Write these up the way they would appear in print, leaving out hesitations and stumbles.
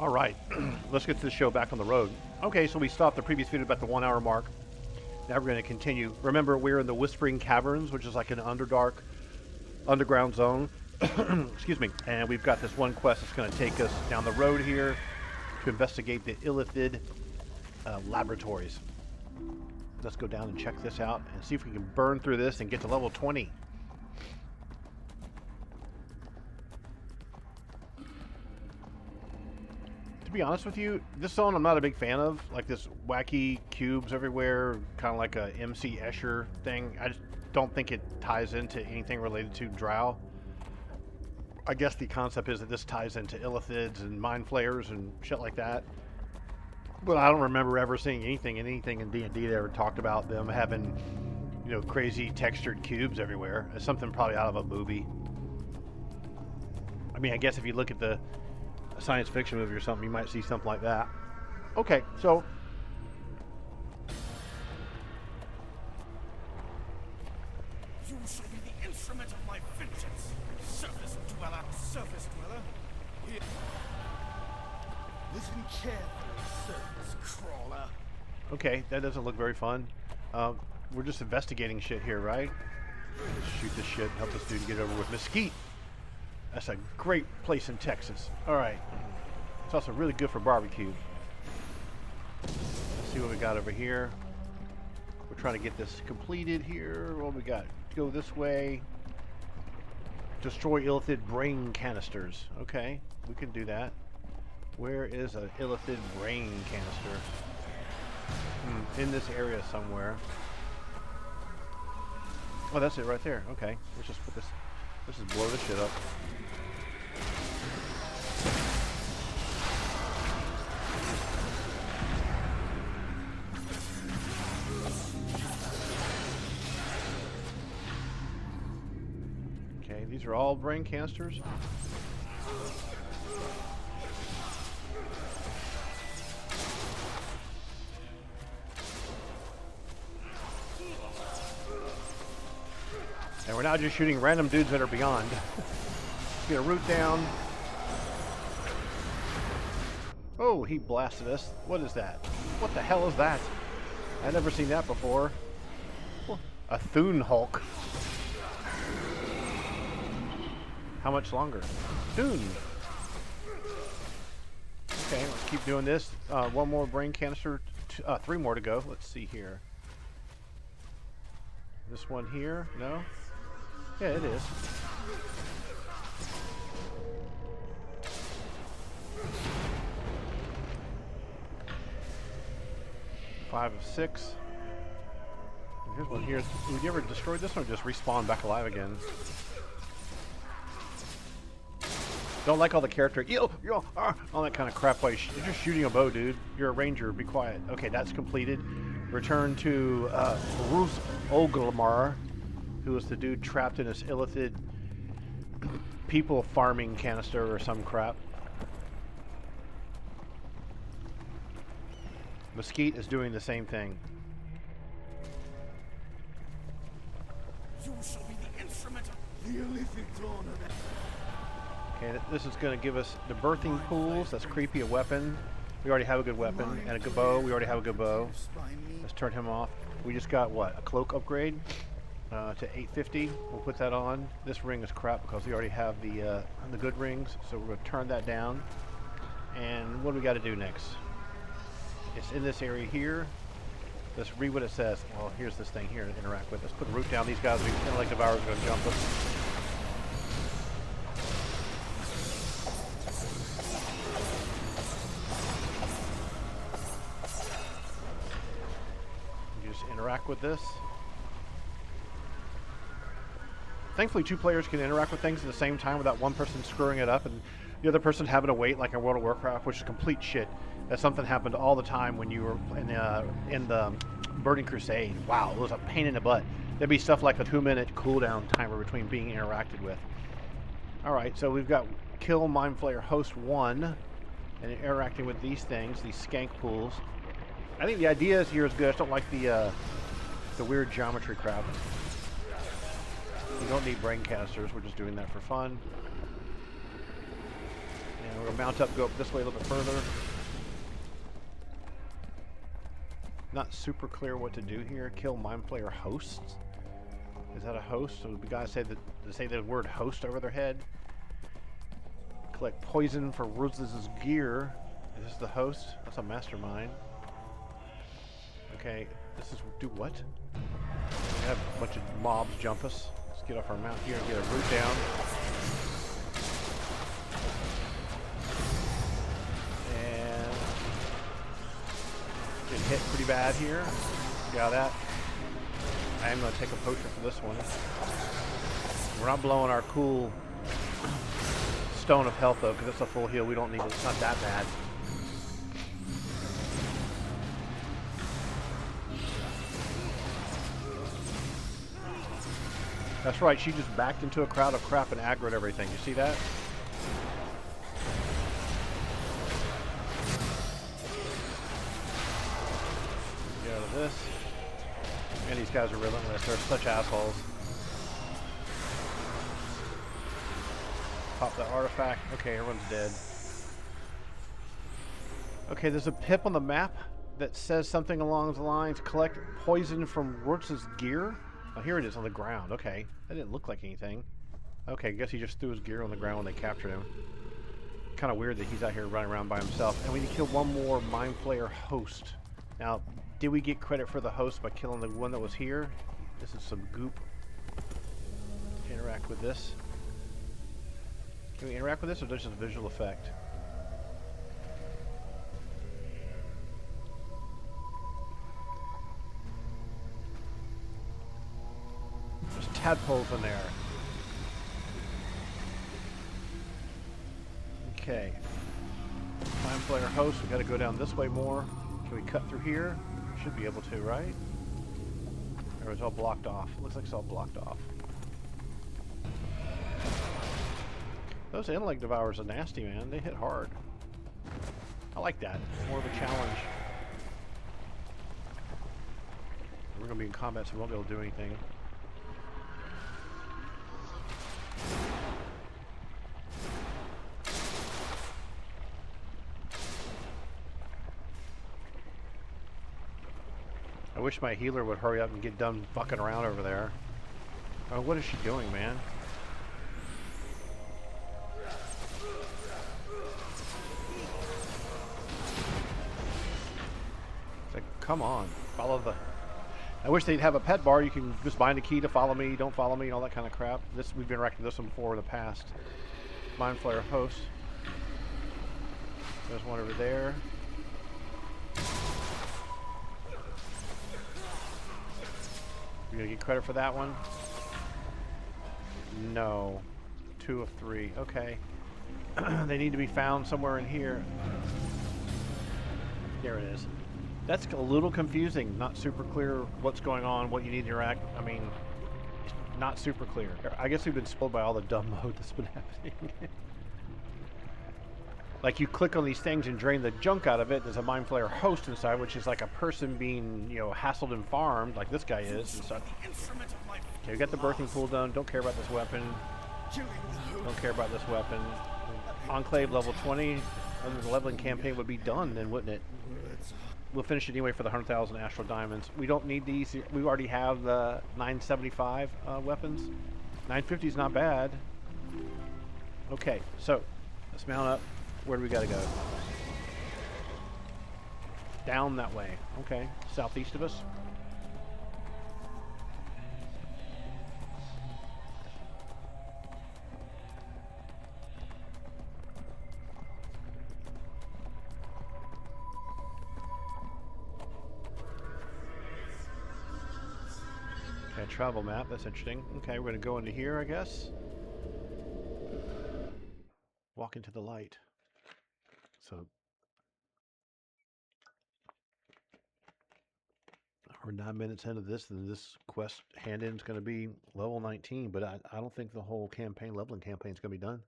All right, let's get this show back on the road. Okay, so we stopped the previous video about the 1 hour mark. Now we're going to continue. Remember, we're in the Whispering Caverns, which is like an underdark, underground zone. Excuse me. And we've got this one quest that's going to take us down the road here to investigate the Illithid laboratories. Let's go down and check this out and see if we can burn through this and get to level 20. To be honest with you, this zone I'm not a big fan of. Like this wacky cubes everywhere, kind of like a MC Escher thing. I just don't think it ties into anything related to Drow. I guess the concept is that this ties into Illithids and Mind Flayers and shit like that. But I don't remember ever seeing anything in D&D that ever talked about them having, you know, crazy textured cubes everywhere. It's something probably out of a movie. I mean, I guess if you look at a science fiction movie or something, you might see something like that. Okay, so you shall be the instrument of my vengeance, surface dweller. Here. Listen carefully, surface crawler. okay, that doesn't look very fun. We're just investigating shit here, right? Let's shoot this shit, help this dude get over with. Mesquite. That's a great place in Texas. All right. It's also really good for barbecue. Let's see what we got over here. We're trying to get this completed here. What we got? Go this way. Destroy Illithid brain canisters. Okay, we can do that. Where is an Illithid brain canister? In this area somewhere. Oh, that's it right there. Okay, let's just put this. Let's just blow this shit up. Okay, these are all brain canisters. And we're now just shooting random dudes that are beyond. Get a root down. Oh, he blasted us. What is that? What the hell is that? I've never seen that before. A Thun Hulk. How much longer? Thun. Okay, let's keep doing this. One more brain canister. 3 more to go. Let's see here. This one here? No? Yeah, it is. Five of 6. Here's one here. Would you ever destroy this one or just respawn back alive again? Don't like all the character, all that kind of crap. You're just shooting a bow, dude. You're a ranger. Be quiet. Okay, that's completed. Return to Bruce Oglamar, who was the dude trapped in this Illithid people farming canister or some crap. Mesquite is doing the same thing. You shall be the instrument of the Illithid dawn of that. Okay, this is going to give us the birthing pools. That's creepy. A weapon. We already have a good weapon. And a good bow. We already have a good bow. Let's turn him off. We just got, what, a cloak upgrade to 850. We'll put that on. This ring is crap because we already have the good rings. So we're going to turn that down. And what do we got to do next? It's in this area here. Let's read what it says. Well, here's this thing here to interact with. Let's put the root down. These guys, the intellect devourers, are going to jump us. Interact with this. Thankfully, 2 players can interact with things at the same time without one person screwing it up and the other person having to wait, like in World of Warcraft, which is complete shit. That something happened all the time when you were in the Burning Crusade. Wow, it was a pain in the butt. There'd be stuff like a 2-minute cooldown timer between being interacted with. All right, so we've got kill Mind Flayer Host 1 and interacting with these things, these skank pools. I think the idea here is good. I just don't like the weird geometry crap. We don't need brain canisters. We're just doing that for fun. And we're We'll mount up, go up this way a little bit further. Not super clear what to do here. Kill mind flayer hosts. Is that a host? So we gotta say that to say the word host over their head. Collect poison for Ruthless's gear. Is this the host? That's a mastermind. Okay, this is do what? We have a bunch of mobs jump us. Let's get off our mount here and get a root down. And get hit pretty bad here. Got that. I am going to take a potion for this one. We're not blowing our cool stone of health though, because it's a full heal. We don't need it. It's not that bad. That's right, she just backed into a crowd of crap and aggroed everything. You see that? Get out of this. And these guys are relentless. They're such assholes. Pop the artifact. Okay, everyone's dead. Okay, there's a pip on the map that says something along the lines, collect poison from Rortz's gear. Oh, here it is on the ground. Okay. That didn't look like anything. Okay, I guess he just threw his gear on the ground when they captured him. Kind of weird that he's out here running around by himself. And we need to kill one more mind flayer host. Now, did we get credit for the host by killing the one that was here? This is some goop. Interact with this. Can we interact with this, or just a visual effect? There's tadpoles in there. Okay. Mind flayer host, we gotta go down this way more. Can we cut through here? Should be able to, right? Or it's all blocked off. Looks like it's all blocked off. Those intellect devours are nasty, man. They hit hard. I like that. It's more of a challenge. We're gonna be in combat, so we won't be able to do anything. I wish my healer would hurry up and get done fucking around over there. Oh, what is she doing, man? It's like, come on, follow the... I wish they'd have a pet bar. You can just bind a key to follow me, don't follow me, all that kind of crap. This we've interacted with this one before in the past. Mind flayer host. There's one over there. You're gonna get credit for that one? No. 2 of 3. Okay. They need to be found somewhere in here. There it is. That's a little confusing. Not super clear what's going on, what you need to interact. I mean, not super clear. I guess we've been spoiled by all the dumb mode that's been happening. Like, you click on these things and drain the junk out of it. There's a mind flayer host inside, which is like a person being, you know, hassled and farmed, like this guy is and such. Okay, we got the birthing pool done. Don't care about this weapon. Don't care about this weapon. Enclave level 20. The leveling campaign would be done then, wouldn't it? We'll finish it anyway for the 100,000 Astral Diamonds. We don't need these. We already have the 975 weapons. 950 is not bad. Okay, so let's mount up. Where do we gotta go? Down that way. Okay, southeast of us. Okay, travel map. That's interesting. Okay, we're gonna go into here, I guess. Walk into the light. So we're 9 minutes into this, and this quest hand-in is going to be level 19, but I don't think the whole campaign, leveling campaign, is going to be done.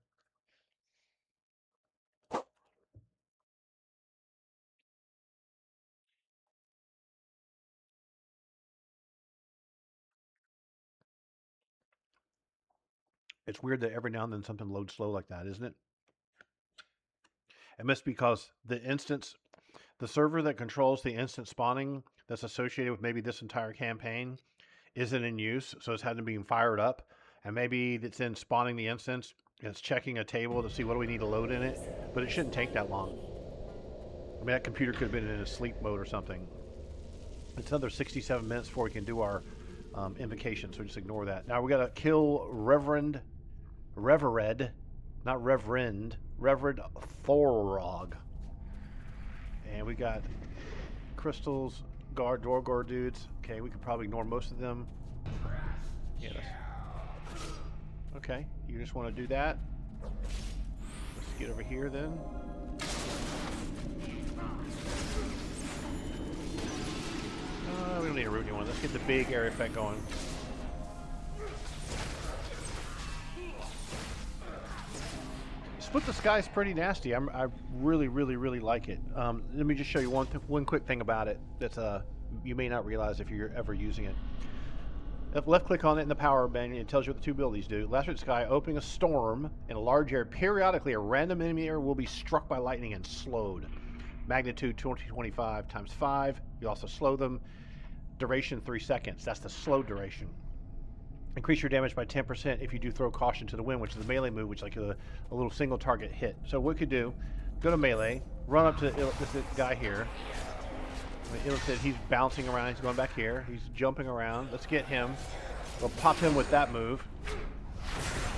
It's weird that every now and then something loads slow like that, isn't it? It must be because the server that controls the instant spawning that's associated with maybe this entire campaign isn't in use, so it's had to be fired up, and maybe it's in spawning the instance, and it's checking a table to see what do we need to load in it, but it shouldn't take that long. I mean, that computer could have been in a sleep mode or something. It's another 67 minutes before we can do our invocation, so just ignore that. Now we gotta kill Reverend Thorog. And we got crystals, door guard dudes. Okay, we could probably ignore most of them. Yes. Okay, you just want to do that. Let's get over here then. We don't need to root anyone. Let's get the big area effect going. Split the Sky is pretty nasty. I really, really, really like it. Let me just show you one quick thing about it that you may not realize if you're ever using it. Left click on it in the power menu, it tells you what the two abilities do. Last Red Sky, opening a storm in a large area. Periodically, a random enemy area will be struck by lightning and slowed. Magnitude 2025 times 5. You also slow them. Duration 3 seconds. That's the slow duration. Increase your damage by 10% if you do throw caution to the wind, which is a melee move, which is like a little single target hit. So what we could do, go to melee, run up to this guy here. He's bouncing around, he's going back here, he's jumping around. Let's get him. We'll pop him with that move.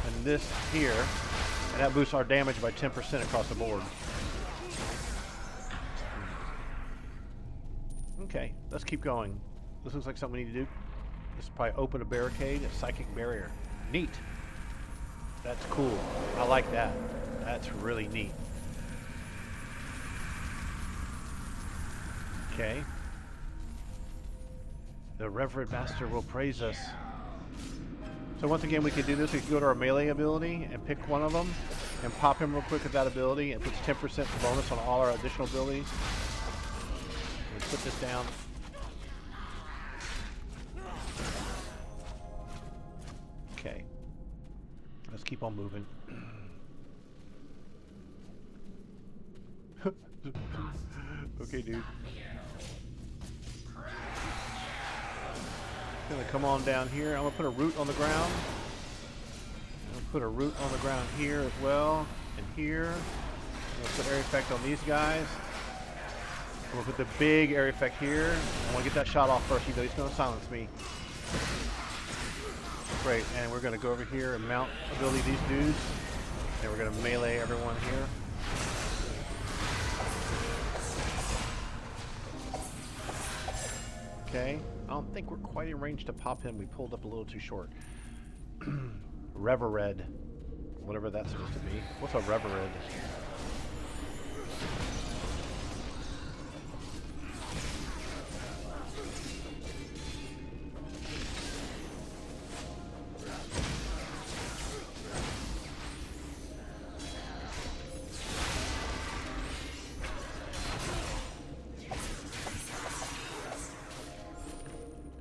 And this here, and that boosts our damage by 10% across the board. Okay, let's keep going. This looks like something we need to do. This is probably open a barricade, a psychic barrier. Neat. That's cool. I like that. That's really neat. Okay. The Reverend Master will praise us. So once again, we could do this. We could go to our melee ability and pick one of them and pop him real quick with that ability. It puts 10% bonus on all our additional abilities. Let's put this down. Okay. Let's keep on moving. Okay, dude. Gonna come on down here. I'm gonna put a root on the ground. I'm gonna put a root on the ground here as well, and here. I'm gonna put area effect on these guys. I'm gonna put the big area effect here. I want to get that shot off first, even though he's gonna silence me. Great, and we're gonna go over here and mount ability these dudes, and we're gonna melee everyone here. Okay, I don't think we're quite in range to pop him. We pulled up a little too short. Revered, whatever that's supposed to be. What's a Revered?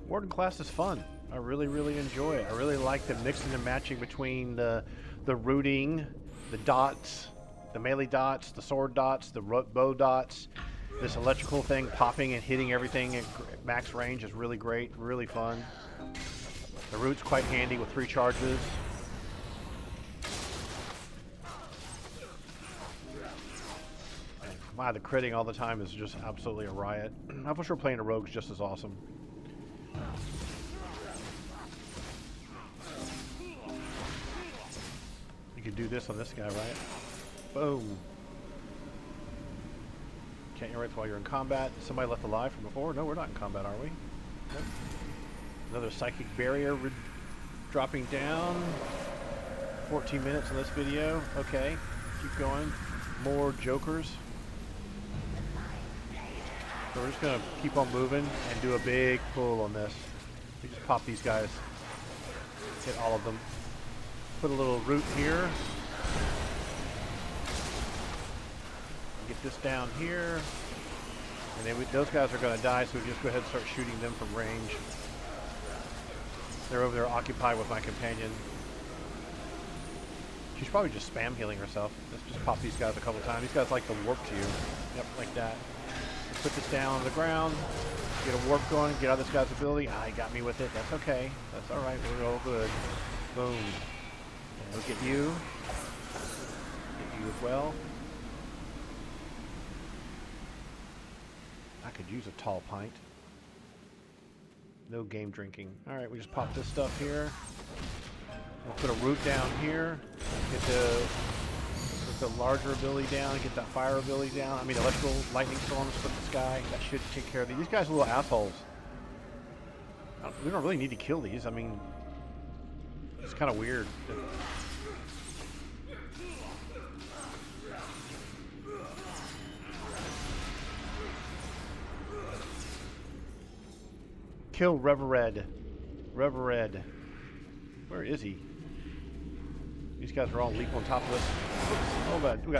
Warden class is fun. I really, really enjoy it. I really like the mixing and matching between the rooting, the dots, the melee dots, the sword dots, the bow dots. This electrical thing popping and hitting everything at max range is really great, really fun. The root's quite handy with 3 charges. Wow, the critting all the time is just absolutely a riot. I wish we're playing a rogue's just as awesome. You can do this on this guy, right? Boom. Can't you right while you're in combat? Somebody left alive from before? No, we're not in combat, are we? Nope. Another psychic barrier dropping down. 14 minutes in this video. Okay, keep going. More jokers. So we're just going to keep on moving and do a big pull on this. We just pop these guys. Hit all of them. Put a little root here. Get this down here. And then those guys are going to die, so we just go ahead and start shooting them from range. They're over there occupied with my companion. She's probably just spam healing herself. Let's just pop these guys a couple times. These guys like to warp to you. Yep, like that. Let's put this down on the ground. Get a warp going. Get out of this guy's ability. Ah, he got me with it. That's okay. That's alright. We're all good. Boom. And look at you. Get you as well. I could use a tall pint. No game drinking. Alright, we just pop this stuff here. We'll put a root down here. Get the larger ability down. Get that fire ability down. I mean, electrical lightning storms from the sky. That should take care of these. These guys are little assholes. We don't really need to kill these. I mean, it's kind of weird. Kill Revered. Revered. Where is he? These guys are all leap on top of us. Oops. Oh, bad. We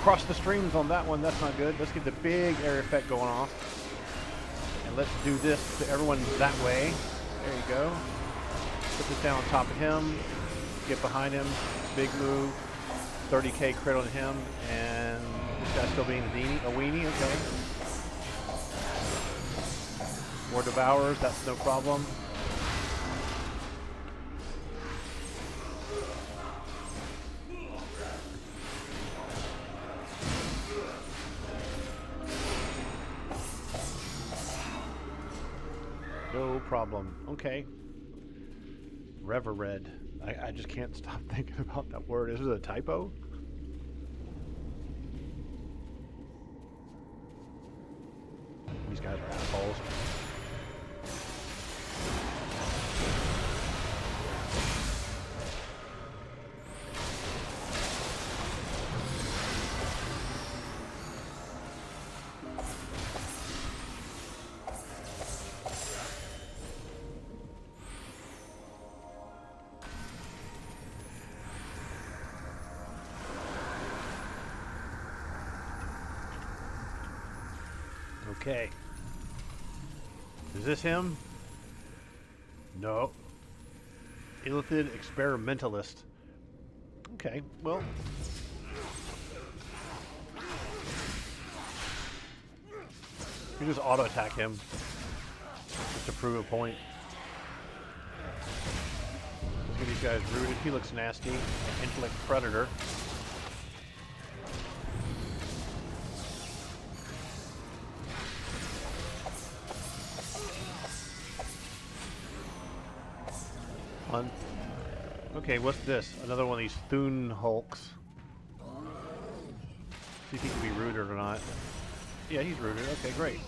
crossed the streams on that one. That's not good. Let's get the big area effect going off. And let's do this to everyone that way. There you go. Put this down on top of him. Get behind him. Big move. 30k crit on him. And this guy's still being a weenie. Okay. More devourers. That's no problem. No problem. Okay. Revered. I just can't stop thinking about that word. Is it a typo? These guys are assholes. Okay. Is this him? No. Illithid experimentalist. Okay, well. You just auto attack him. Just to prove a point. Let's get these guys rooted. He looks nasty. Intellect predator. Okay, what's this? Another one of these Thun Hulks. See if he can be rooted or not. Yeah, he's rooted. Okay, great.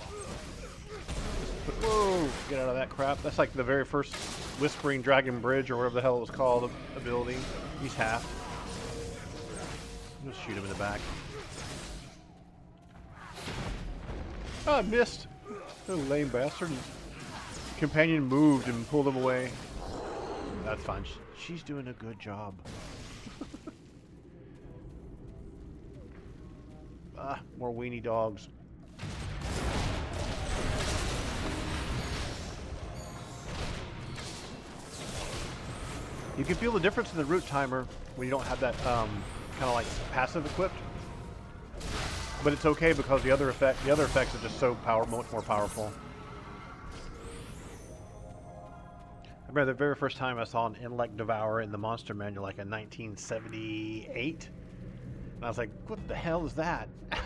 Whoa! Get out of that crap. That's like the very first Whispering Dragon Bridge or whatever the hell it was called ability. He's half. I'm gonna shoot him in the back. Oh, I missed! That lame bastard. His companion moved and pulled him away. That's fine. She's doing a good job. More weenie dogs. You can feel the difference in the root timer when you don't have that kind of like passive equipped. But it's okay because the other effects are just so much more powerful. I remember the very first time I saw an intellect devourer in the monster manual, like in 1978, and I was like, "What the hell is that?" I'm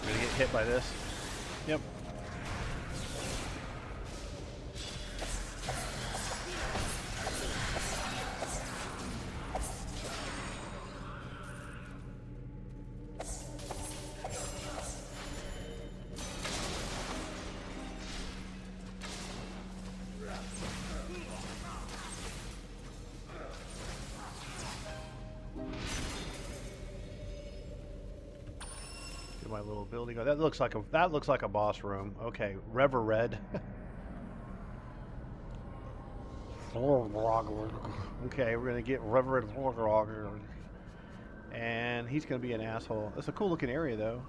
gonna get hit by this. Yep. My little building. Oh, that looks like a boss room. Okay, Revered. Okay, we're gonna get Revered, and he's gonna be an asshole. It's a cool looking area though.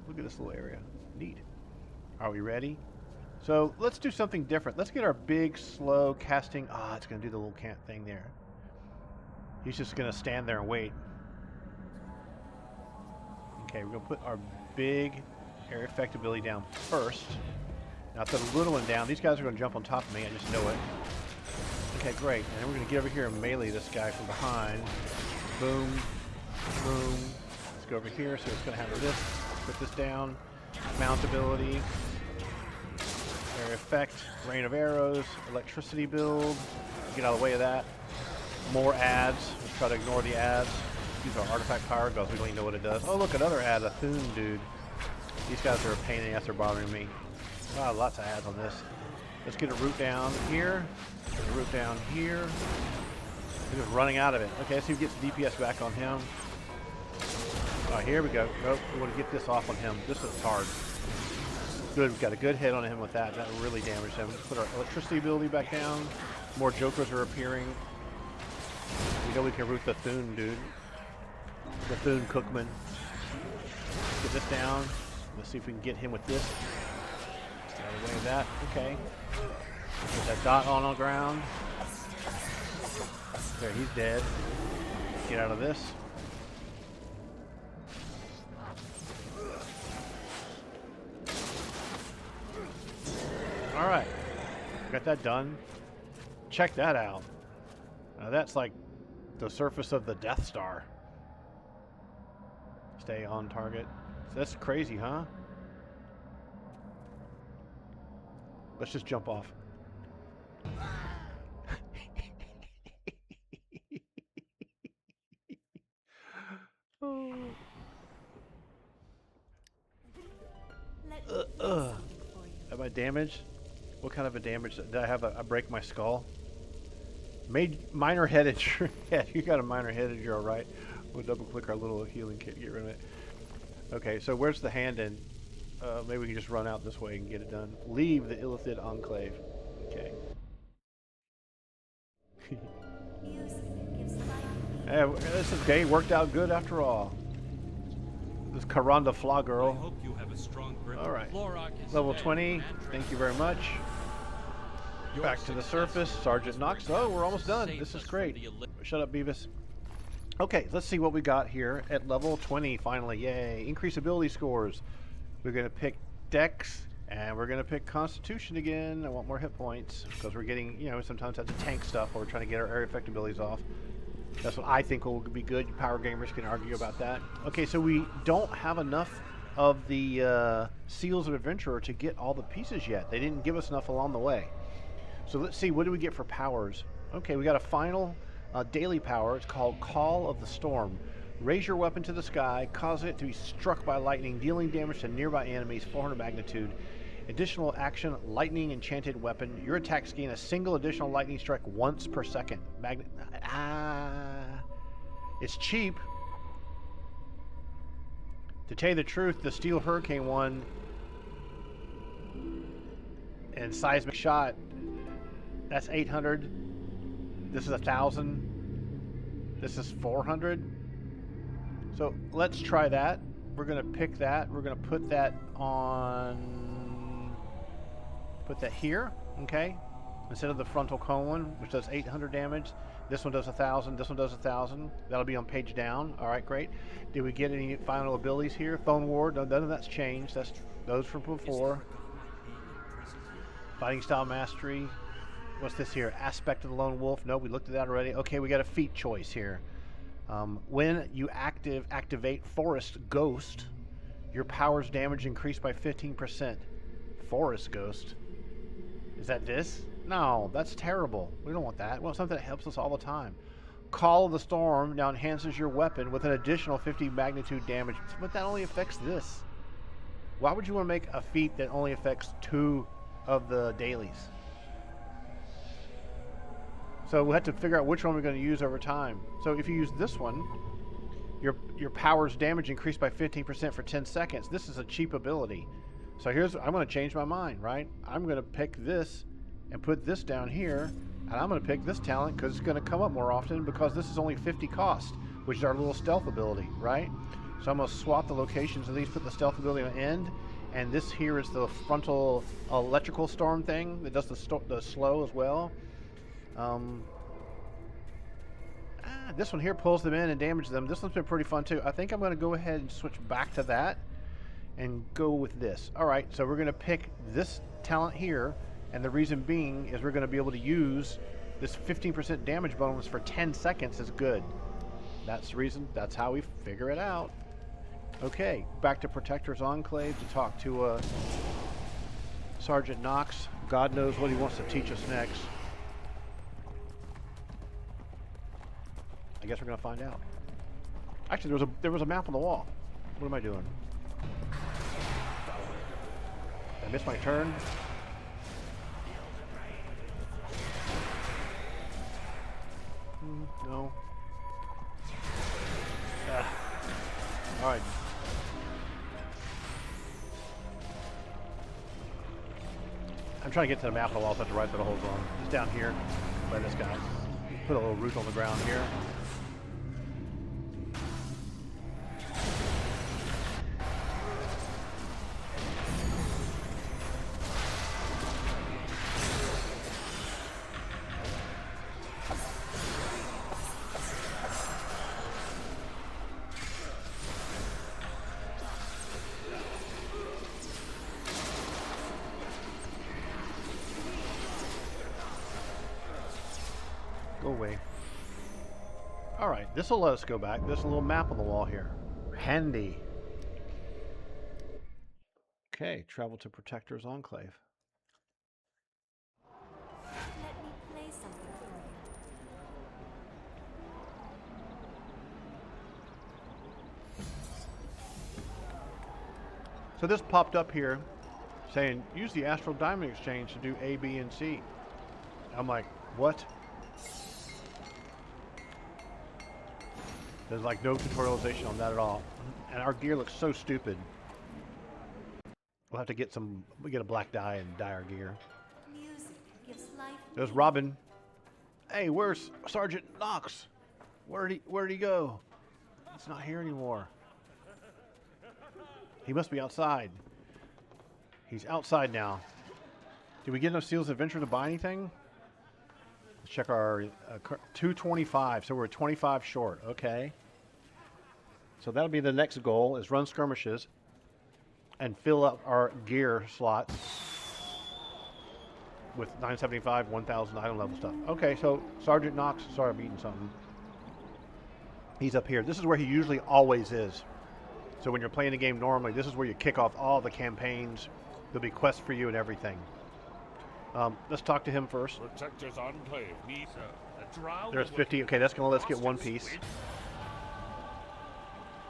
Look at this little area. Neat. Are we ready? So let's do something different. Let's get our big, slow casting. Ah, it's going to do the little can't thing there. He's just going to stand there and wait. Okay, we're going to put our big area effect ability down first. Now put a little one down. These guys are going to jump on top of me. I just know it. Okay, great. And then we're going to get over here and melee this guy from behind. Boom. Boom. Let's go over here. So it's going to have this. Put this down. Mount ability. Area effect. Rain of arrows. Electricity build. Get out of the way of that. More ads. Let's try to ignore the ads. Use our artifact power because we don't even know what it does. Oh, look, another ad. A Thune dude. These guys are a pain in the ass. They're bothering me. Wow, lots of ads on this. Let's get a root down here. Get a root down here. He's just running out of it. Okay, let's see who gets DPS back on him. Oh, here we go. Nope, we want to get this off on him. This is hard. Good, we've got a good hit on him with that. That really damaged him. Put our electricity ability back down. More jokers are appearing. We know we can root the Thune dude. The Thune Cookman. Get this down. Let's see if we can get him with this. Get out of the way of that. Okay. Put that dot on the ground. There, he's dead. Get out of this. Alright. Got that done. Check that out. Now that's like the surface of the Death Star. Stay on target. So that's crazy, huh? Let's just jump off. Oh. Am I damaged? What kind of a damage? Did I have I break my skull? Minor head injury. Yeah, you got a minor head injury, alright. We'll double click our little healing kit to get rid of it. Okay, so where's the hand in? Maybe we can just run out this way and get it done. Leave the Illithid Enclave. Okay. Hey, this is okay. Worked out good after all. This Karanda Flaw Girl. I hope you have a strong grip. All right. Level 20. Thank you very much. Back to the surface. Sergeant Knox. Oh, we're almost done. This is great. Shut up, Beavis. Okay, let's see what we got here at level 20 finally. Yay. Increase ability scores. We're going to pick Dex, and we're going to pick Constitution again. I want more hit points, because we're getting, you know, sometimes have to tank stuff, or we're trying to get our area effect abilities off. That's what I think will be good. Power gamers can argue about that. Okay, so we don't have enough of the Seals of Adventurer to get all the pieces yet. They didn't give us enough along the way. So let's see, what do we get for powers? Okay, we got a final daily power. It's called Call of the Storm. Raise your weapon to the sky, cause it to be struck by lightning, dealing damage to nearby enemies, 400 magnitude. Additional action, lightning enchanted weapon. Your attacks gain a single additional lightning strike once per second. It's cheap. To tell you the truth, the Steel Hurricane one and Seismic Shot, that's 800. This is 1,000. This is 400. So let's try that. We're going to pick that. We're going to put that on, put that here, okay? Instead of the frontal cone one, which does 800 damage. This one does 1,000. This one does 1,000. That'll be on page down. All right, great. Did we get any final abilities here? Phone Ward, none of that's changed. That's those from before. Fighting Style Mastery. What's this here? Aspect of the Lone Wolf. No, we looked at that already. Okay, we got a feat choice here. When you activate Forest Ghost, your power's damage increased by 15%. Forest Ghost. Is that this? No, that's terrible. We don't want that. We want something that helps us all the time. Call of the Storm now enhances your weapon with an additional 50 magnitude damage, but that only affects this. Why would you want to make a feat that only affects 2 of the dailies? So we'll have to figure out which one we're going to use over time. So if you use this one, your power's damage increased by 15% for 10 seconds. This is a cheap ability. So I'm going to change my mind, right? I'm going to pick this and put this down here, and I'm going to pick this talent because it's going to come up more often because this is only 50 cost, which is our little stealth ability, right? So I'm going to swap the locations of these, put the stealth ability on end, And this here is the frontal electrical storm thing that does the slow as well. This one here pulls them in and damages them. This one's been pretty fun too. I think I'm going to go ahead and switch back to that and go with this. All right, so we're going to pick this talent here, and the reason being is we're going to be able to use this 15% damage bonus for 10 seconds is good. That's the reason. That's how we figure it out. Okay, back to Protector's Enclave to talk to Sergeant Knox. God knows what he wants to teach us next. I guess we're gonna find out. Actually, there was a map on the wall. What am I doing? Did I miss my turn? No. All right. I'm trying to get to the map of the wall, so I have to write through the whole zone. Just down here by this guy. Put a little root on the ground here. Go away. Alright, this will let us go back. There's a little map on the wall here. Handy. Okay, travel to Protector's Enclave. Let me play something for you. So this popped up here saying, use the Astral Diamond Exchange to do A, B, and C. I'm like, what? There's like no tutorialization on that at all. And our gear looks so stupid. We'll have to get a black dye and dye our gear. Music gives life. There's Robin. Hey, where's Sergeant Knox? Where'd he go? He's not here anymore. He must be outside. He's outside now. Did we get enough Seals of Adventure to buy anything? Let's check our 225. So we're 25 short. Okay. So that'll be the next goal, is run skirmishes and fill up our gear slots with 975, 1000 item level stuff. Okay, so Sergeant Knox, sorry I'm eating something. He's up here. This is where he usually always is. So when you're playing the game normally, this is where you kick off all the campaigns. There'll be quests for you and everything. Let's talk to him first. Protector's Enclave needs a drow. There's 50. Okay, that's gonna let's get one piece.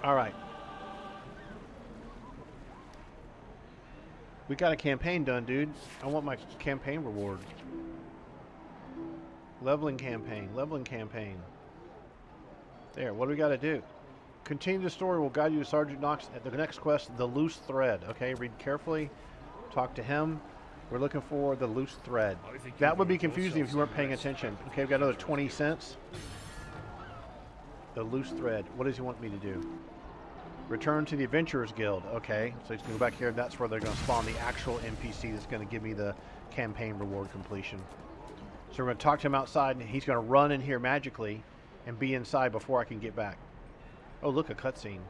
All right. We got a campaign done, dude. I want my campaign reward. Leveling campaign. Leveling campaign. There. What do we got to do? Continue the story. Will guide you to Sergeant Knox at the next quest, the loose thread. Okay, read carefully. Talk to him. We're looking for the loose thread. That would be confusing if you weren't paying attention. Okay, we've got another 20 cents. The loose thread. What does he want me to do? Return to the Adventurers Guild. Okay, so he's going to go back here. That's where they're going to spawn the actual NPC that's going to give me the campaign reward completion. So we're going to talk to him outside, and he's going to run in here magically and be inside before I can get back. Oh, look, a cutscene.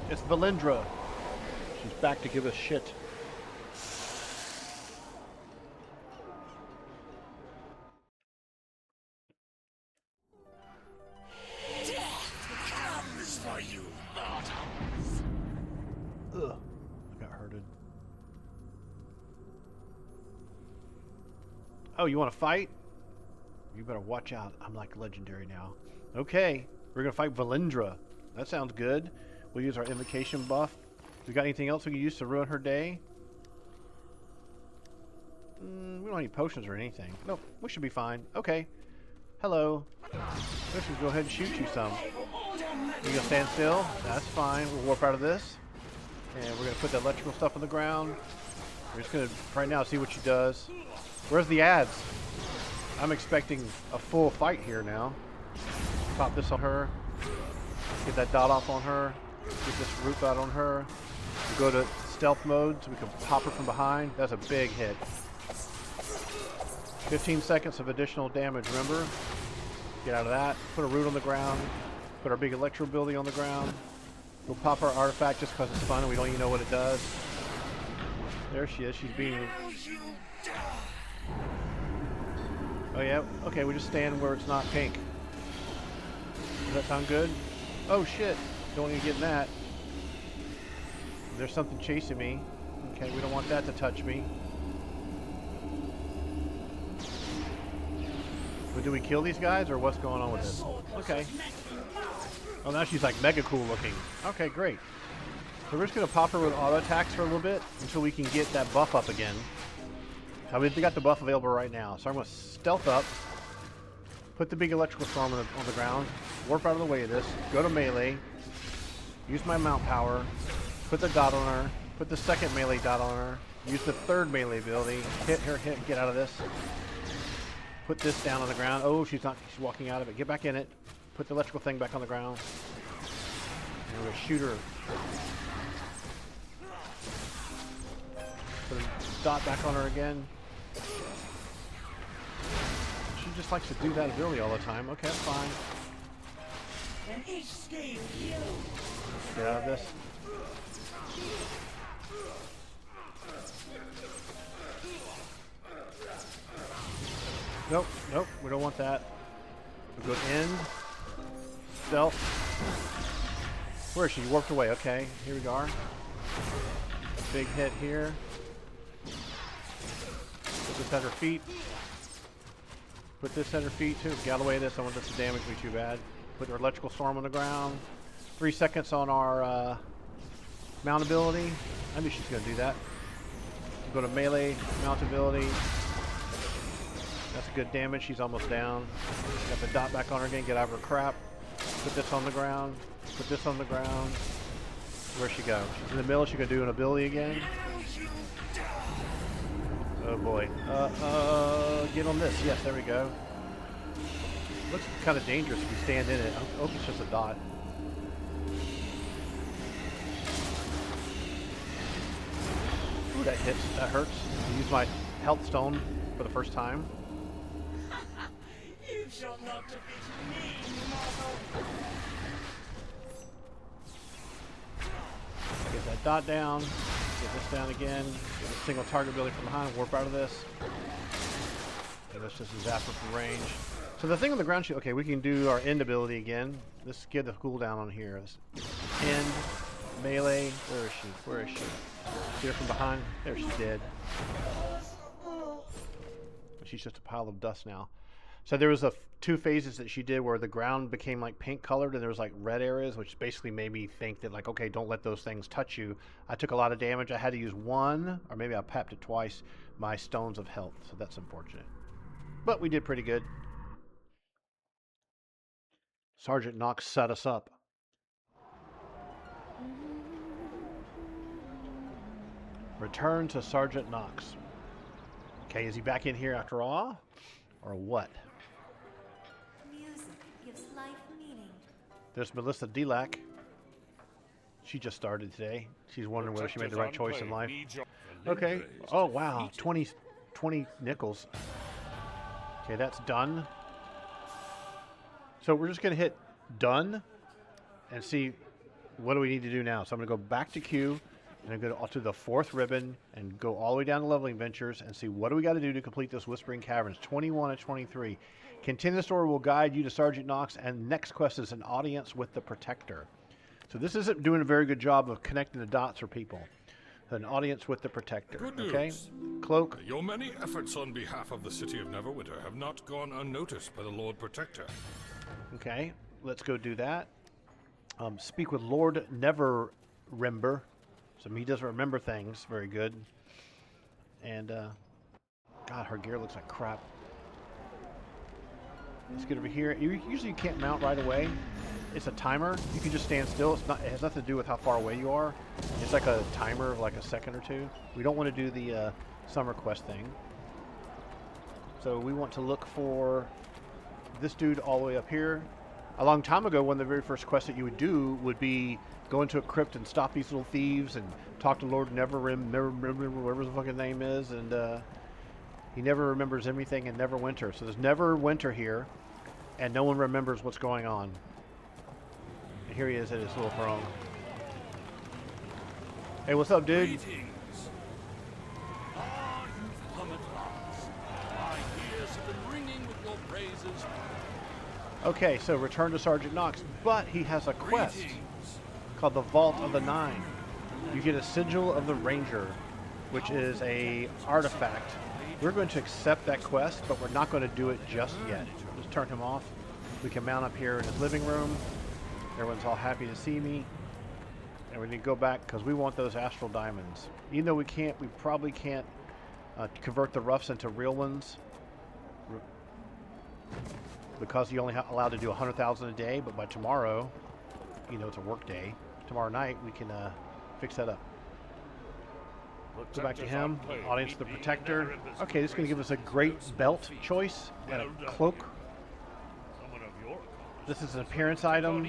It's Valindra. She's back to give us shit. Comes for you, mortals. Ugh, I got hurted. Oh, you want to fight? You better watch out. I'm like legendary now. Okay, we're going to fight Valindra. That sounds good. We'll use our invocation buff. We got anything else we can use to ruin her day? We don't have any potions or anything. Nope, we should be fine. Okay. Hello. Let's just go ahead and shoot you some. You gonna stand still? That's fine. We'll warp out of this. And we're gonna put the electrical stuff on the ground. We're just gonna, right now, see what she does. Where's the ads? I'm expecting a full fight here now. Pop this on her. Get that dot off on her. Get this root dot on her. We'll go to stealth mode so we can pop her from behind. That's a big hit. 15 seconds of additional damage, remember? Get out of that. Put a root on the ground. Put our big electro ability on the ground. We'll pop our artifact just because it's fun and we don't even know what it does. There she is. She's being... Oh yeah? Okay, we just stand where it's not pink. Does that sound good? Oh shit! Don't even get in that. There's something chasing me. Okay, we don't want that to touch me. But do we kill these guys or what's going on with this? Okay. Oh, now she's like mega cool looking. Okay, great. So we're just going to pop her with auto attacks for a little bit until we can get that buff up again. Now we've got the buff available right now. So I'm going to stealth up, put the big electrical storm on the ground, warp out of the way of this, go to melee, use my mount power, put the dot on her, put the second melee dot on her, use the third melee ability, hit her, get out of this. Put this down on the ground. Oh, she's walking out of it. Get back in it. Put the electrical thing back on the ground. And we're going to shoot her. Put a dot back on her again. She just likes to do that ability all the time. Okay, that's fine. Get out of this. Nope, nope, we don't want that. We'll go end. Stealth. Where is she? Warped away. Okay, here we are. Big hit here. Put this at her feet. Put this at her feet too. Get out of the way of this. I don't want this to damage me too bad. Put our electrical storm on the ground. 3 seconds on our mount ability. I knew she's going to do that. Go to melee, mount ability. That's good damage. She's almost down. Got the dot back on her again. Get out of her crap. Put this on the ground. Put this on the ground. Where'd she go? She's in the middle. She's going to do an ability again. Oh boy. Get on this. Yes, there we go. Looks kind of dangerous if you stand in it. I hope it's just a dot. Ooh, that hits. That hurts. I used my health stone for the first time. You shall not defeat me, mortal. Get that dot down. Get this down again. Get a single target ability from behind. Warp out of this. Okay, let's just zap her from range. So the thing on the ground shield. Okay, we can do our end ability again. Let's get the cooldown on here. End. Melee. Where is she? Where is she? See her from behind. There, she's dead. She's just a pile of dust now. So there was two phases that she did where the ground became like pink colored and there was like red areas, which basically made me think that like, okay, don't let those things touch you. I took a lot of damage. I had to use one, or maybe I papped it twice, my stones of health. So that's unfortunate. But we did pretty good. Sergeant Knox set us up. Return to Sergeant Knox. Okay, is he back in here after all? Or what? Music gives life meaning. There's Melissa Delac. She just started today. She's wondering whether she made the right choice in life. Okay. Oh, wow. 20 nickels. Okay, that's done. So we're just going to hit done and see what do we need to do now. So I'm going to go back to queue. And I'm going to go to the 4th ribbon and go all the way down to Leveling Ventures and see what do we got to do to complete this Whispering Caverns. 21 and 23. Continue the story will guide you to Sergeant Knox, and next quest is an audience with the Protector. So this isn't doing a very good job of connecting the dots for people. An audience with the Protector. Good okay? news. Cloak. Your many efforts on behalf of the city of Neverwinter have not gone unnoticed by the Lord Protector. Okay, let's go do that. Speak with Lord Neverwinter. So he doesn't remember things very good. And, God, her gear looks like crap. Let's get over here. Usually you can't mount right away. It's a timer. You can just stand still. It has nothing to do with how far away you are. It's like a timer of like a second or two. We don't want to do the summer quest thing. So we want to look for this dude all the way up here. A long time ago, one of the very first quests that you would do would be go into a crypt and stop these little thieves and talk to Lord whatever the fucking name is, and he never remembers anything in Neverwinter. So there's Neverwinter here, and no one remembers what's going on. And here he is at his little throne. Hey, what's up, dude? Greetings. Ah, you've come at last. My ears have been ringing with your praises. Okay, so return to Sergeant Knox, but he has a quest Greetings. called the Vault of the Nine. You get a Sigil of the Ranger, which is a artifact. We're going to accept that quest, but we're not going to do it just yet. Just turn him off. We can mount up here in his living room. Everyone's all happy to see me. And we need to go back because we want those Astral Diamonds. Even though we probably can't convert the roughs into real ones because you only allowed to do 100,000 a day. But by tomorrow, you know, it's a work day. Tomorrow night we can fix that up. Go back to him. Audience of the Protector. Okay, this is going to give us a great belt choice and a cloak. This is an appearance item.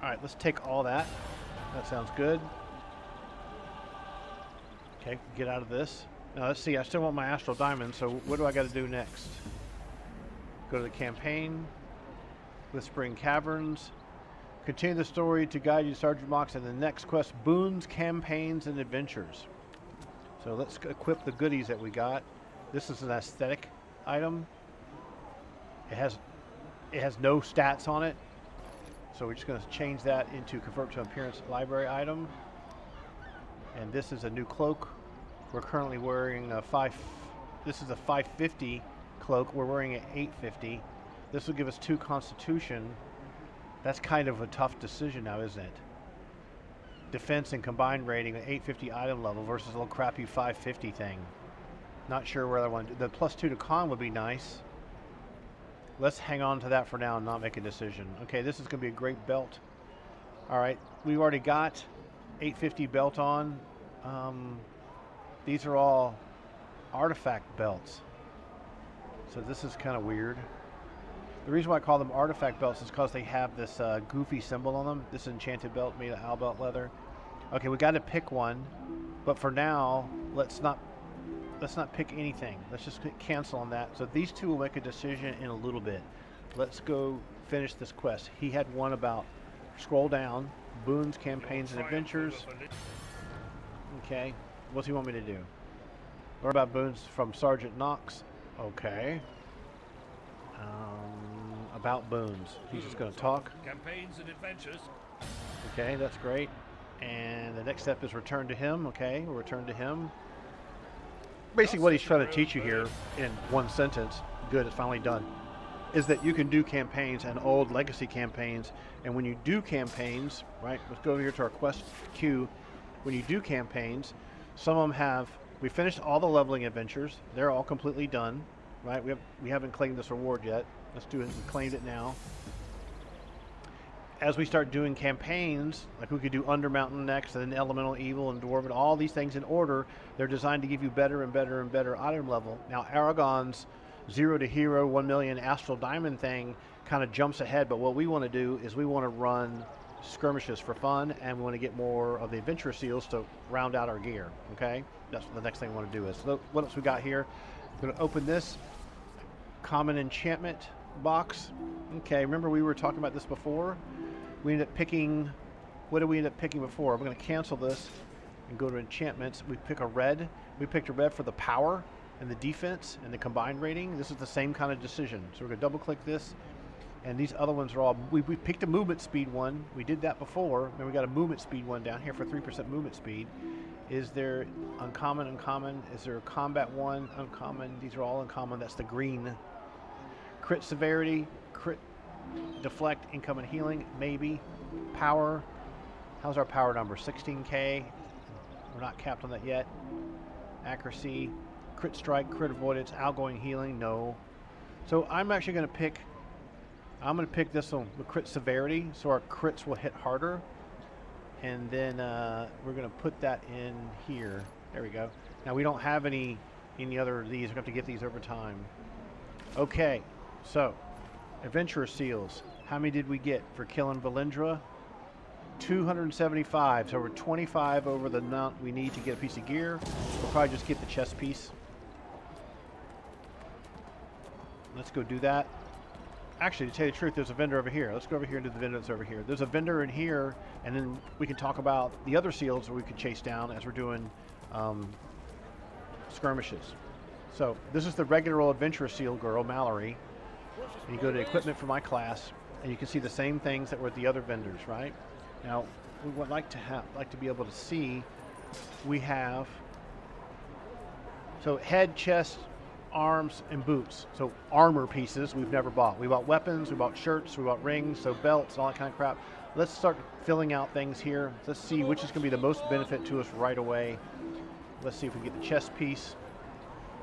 Alright, let's take all that. That sounds good. Okay, get out of this. Now let's see, I still want my Astral Diamond, so what do I got to do next? Go to the campaign. Whispering Caverns. Continue the story to guide you, Sergeant Mox, in the next quest, Boons, Campaigns, and Adventures. So let's equip the goodies that we got. This is an aesthetic item. It has no stats on it. So we're just going to change that into convert to appearance library item. And this is a new cloak. We're currently wearing a this is a 550 cloak. We're wearing an 850. This will give us 2 constitution. That's kind of a tough decision now, isn't it? Defense and combined rating at 850 item level versus a little crappy 550 thing. Not sure where I want to do. The +2 to con would be nice. Let's hang on to that for now and not make a decision. Okay, this is going to be a great belt. All right, we've already got 850 belt on. These are all artifact belts. So this is kind of weird. The reason why I call them artifact belts is because they have this goofy symbol on them. This enchanted belt made of albelt leather. Okay, we got to pick one, but for now, let's not pick anything. Let's just cancel on that. So these two will make a decision in a little bit. Let's go finish this quest. He had one about, scroll down, Boons, Campaigns, and Adventures. Okay, what's he want me to do? Learn about Boons from Sergeant Knox. Okay. About Boons. He's just going to talk. Campaigns and Adventures. Okay, that's great. And the next step is return to him. Okay, we'll return to him. Basically what he's trying to teach you here in one sentence, good, it's finally done, is that you can do campaigns and old legacy campaigns. And when you do campaigns, right, let's go over here to our quest queue. When you do campaigns, some of them we finished all the leveling adventures. They're all completely done, right? We haven't claimed this reward yet. Let's do it. We claimed it now. As we start doing campaigns, like we could do Undermountain next, and then Elemental Evil and Dwarven, all these things in order, they're designed to give you better and better and better item level. Now, Aragon's 0 to Hero 1 million Astral Diamond thing kind of jumps ahead, but what we want to do is we want to run skirmishes for fun, and we want to get more of the adventure seals to round out our gear, okay? That's what the next thing we want to do is. So what else we got here? I'm going to open this common enchantment box. Okay, remember we were talking about this before? We ended up picking, what did we end up picking before? I'm going to cancel this and go to enchantments. We pick a red. We picked a red for the power and the defense and the combined rating. This is the same kind of decision. So we're going to double click this. And these other ones are all, we picked a movement speed one. We did that before. And we got a movement speed one down here for 3% movement speed. Is there uncommon, uncommon? Is there a combat one, uncommon? These are all uncommon. That's the green. Crit severity, crit deflect, income and healing, maybe. Power, how's our power number? 16k. We're not capped on that yet. Accuracy, crit strike, crit avoidance, outgoing healing, no. So I'm actually going to pick, this one, the crit severity, so our crits will hit harder. And then we're going to put that in here. There we go. Now we don't have any other of these. We're going to have to get these over time. Okay, so Adventurer seals. How many did we get for killing Valindra? 275. So we're 25 over the amount we need to get a piece of gear. We'll probably just get the chest piece. Let's go do that. Actually, to tell you the truth, there's a vendor over here. Let's go over here and do the vendor that's over here. There's a vendor in here, and then we can talk about the other seals that we could chase down as we're doing skirmishes. So this is the regular old adventurer seal girl, Mallory. And you go to equipment for my class, and you can see the same things that were at the other vendors, right? Now, we would like to be able to see. We have so head, chest, arms, and boots. So armor pieces we've never bought. We bought weapons, we bought shirts, we bought rings, so belts, all that kind of crap. Let's start filling out things here. Let's see which is going to be the most benefit to us right away. Let's see if we get the chest piece.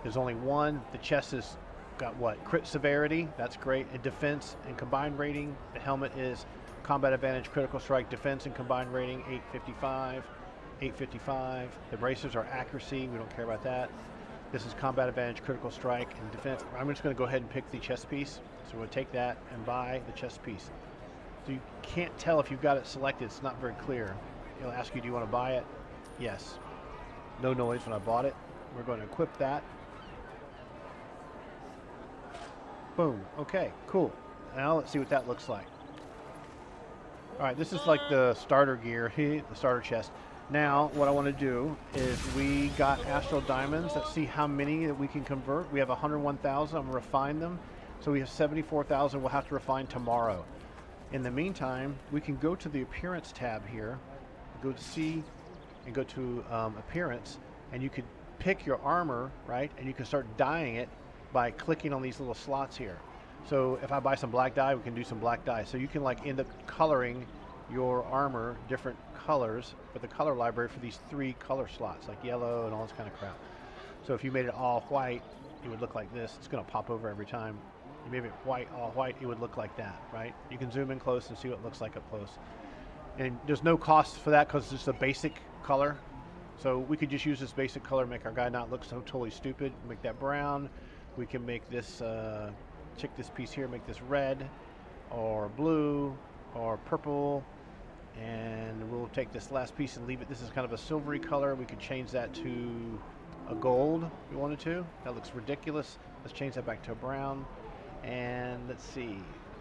There's only one. The chest has got what? Crit severity. That's great. And defense and combined rating. The helmet is combat advantage, critical strike, defense, and combined rating 855. 855. The bracers are accuracy. We don't care about that. This is combat advantage, critical strike, and defense. I'm just going to go ahead and pick the chest piece. So we're going to take that and buy the chest piece. So you can't tell if you've got it selected. It's not very clear. It'll ask you, do you want to buy it? Yes. No noise when I bought it. We're going to equip that. Boom. Okay, cool. Now let's see what that looks like. All right, this is like the starter gear, the starter chest. Now, what I want to do is we got Astral Diamonds. Let's see how many that we can convert. We have 101,000. I'm going to refine them. So we have 74,000 we'll have to refine tomorrow. In the meantime, we can go to the Appearance tab here, go to C, and go to Appearance, and you could pick your armor, right? And you can start dyeing it by clicking on these little slots here. So if I buy some black dye, we can do some black dye. So you can like end up coloring your armor different colors with the color library for these 3 color slots, like yellow and all this kind of crap. So if you made it all white, it would look like this. It's going to pop over every time. You made it white, all white, it would look like that, right? You can zoom in close and see what it looks like up close. And there's no cost for that because it's just a basic color. So we could just use this basic color, make our guy not look so totally stupid. Make that brown. We can make this, check this piece here, make this red or blue or purple. And we'll take this last piece and leave it. This is kind of a silvery color. We could change that to a gold if we wanted to. That looks ridiculous. Let's change that back to a brown. And let's see,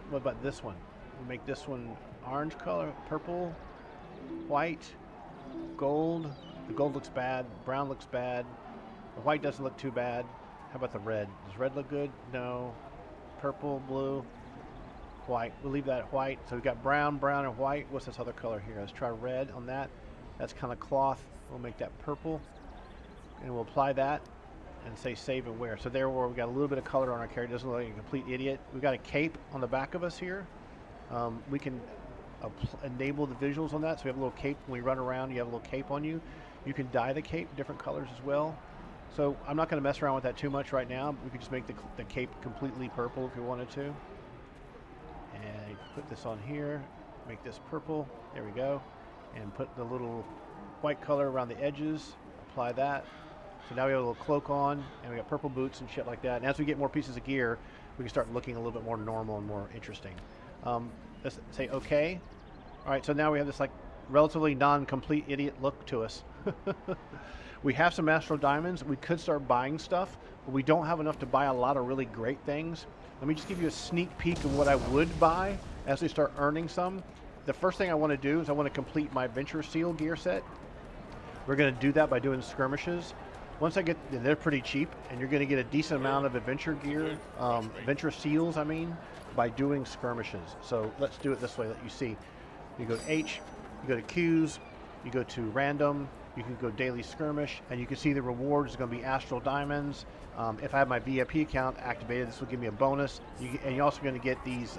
what about this one? We'll make this one orange color, purple, white, gold. The gold looks bad, brown looks bad. The white doesn't look too bad. How about the red? Does red look good? No. Purple, blue, white. We'll leave that white. So we've got brown, brown, and white. What's this other color here? Let's try red on that. That's kind of cloth. We'll make that purple. And we'll apply that and say save and wear. So there where we got a little bit of color on our character. Doesn't look like a complete idiot. We've got a cape on the back of us here. We can enable the visuals on that. So we have a little cape. When we run around, you have a little cape on you. You can dye the cape different colors as well. So I'm not going to mess around with that too much right now. We could just make the cape completely purple if you wanted to. And put this on here. Make this purple. There we go. And put the little white color around the edges. Apply that. So now we have a little cloak on, and we got purple boots and shit like that. And as we get more pieces of gear, we can start looking a little bit more normal and more interesting. Let's say OK. All right, so now we have this like relatively non-complete idiot look to us. We have some Astral Diamonds. We could start buying stuff, but we don't have enough to buy a lot of really great things. Let me just give you a sneak peek of what I would buy as we start earning some. The first thing I want to do is I want to complete my Adventure Seal gear set. We're going to do that by doing skirmishes. Once I get, they're pretty cheap, and you're going to get a decent amount of adventure gear, adventure seals, I mean, by doing skirmishes. So let's do it this way that you see. You go to H, you go to Q's, you go to random, you can go daily skirmish, and you can see the reward is going to be Astral Diamonds. If I have my VIP account activated, this will give me a bonus. And you're also going to get these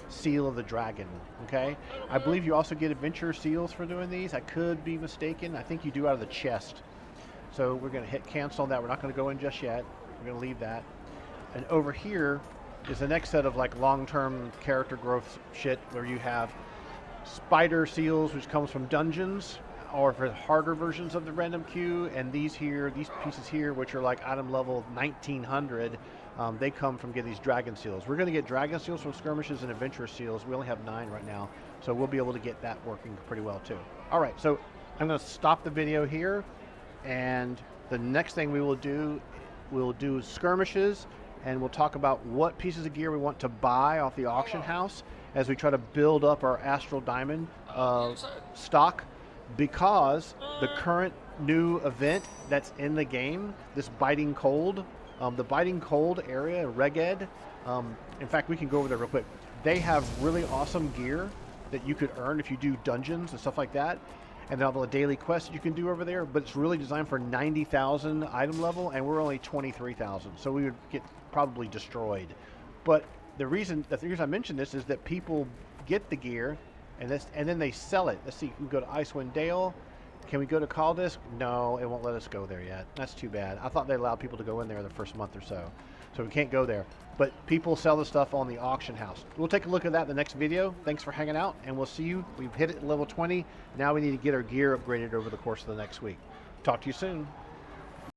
Seal of the Dragon, okay? I believe you also get adventure seals for doing these. I could be mistaken. I think you do out of the chest. So we're going to hit cancel on that. We're not going to go in just yet. We're going to leave that. And over here is the next set of like long-term character growth shit where you have spider seals, which comes from dungeons. are for harder versions of the random queue, and these pieces here, which are like item level 1900, they come from getting these dragon seals. We're going to get dragon seals from skirmishes and adventure seals. We only have 9 right now, so we'll be able to get that working pretty well too. All right, so I'm going to stop the video here, and the next thing we'll do skirmishes, and we'll talk about what pieces of gear we want to buy off the auction house as we try to build up our Astral Diamond stock, because the current new event that's in the game, this Biting Cold, the Biting Cold area, Reged, in fact, we can go over there real quick. They have really awesome gear that you could earn if you do dungeons and stuff like that. And then all the daily quests you can do over there, but it's really designed for 90,000 item level, and we're only 23,000, so we would get probably destroyed. But the reason I mention this is that people get the gear, and then they sell it. Let's see, we can go to Icewind Dale. Can we go to Caldisk? No, it won't let us go there yet. That's too bad. I thought they allowed people to go in there the first month or so. So we can't go there. But people sell the stuff on the auction house. We'll take a look at that in the next video. Thanks for hanging out, and we'll see you. We've hit it level 20. Now we need to get our gear upgraded over the course of the next week. Talk to you soon.